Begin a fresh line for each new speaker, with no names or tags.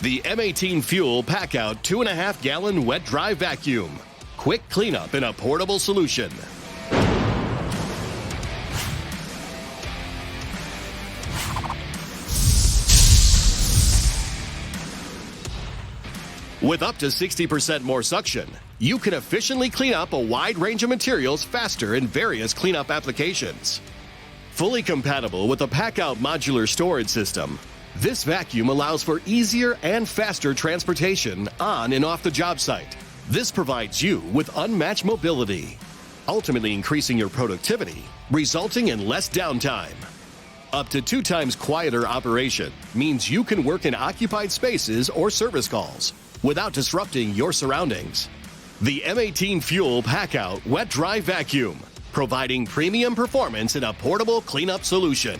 The M18 FUEL PACKOUT 2.5-gallon wet dry vacuum. Quick cleanup in a portable solution. With up to 60% more suction, you can efficiently clean up a wide range of materials faster in various cleanup applications. Fully compatible with the PACKOUT modular storage system, this vacuum allows for easier and faster transportation on and off the job site. This provides you with unmatched mobility, ultimately increasing your productivity, resulting in less downtime. Up to 2 times quieter operation means you can work in occupied spaces or service calls without disrupting your surroundings. The M18 FUEL PACKOUT Wet Dry Vacuum, providing premium performance in a portable cleanup solution.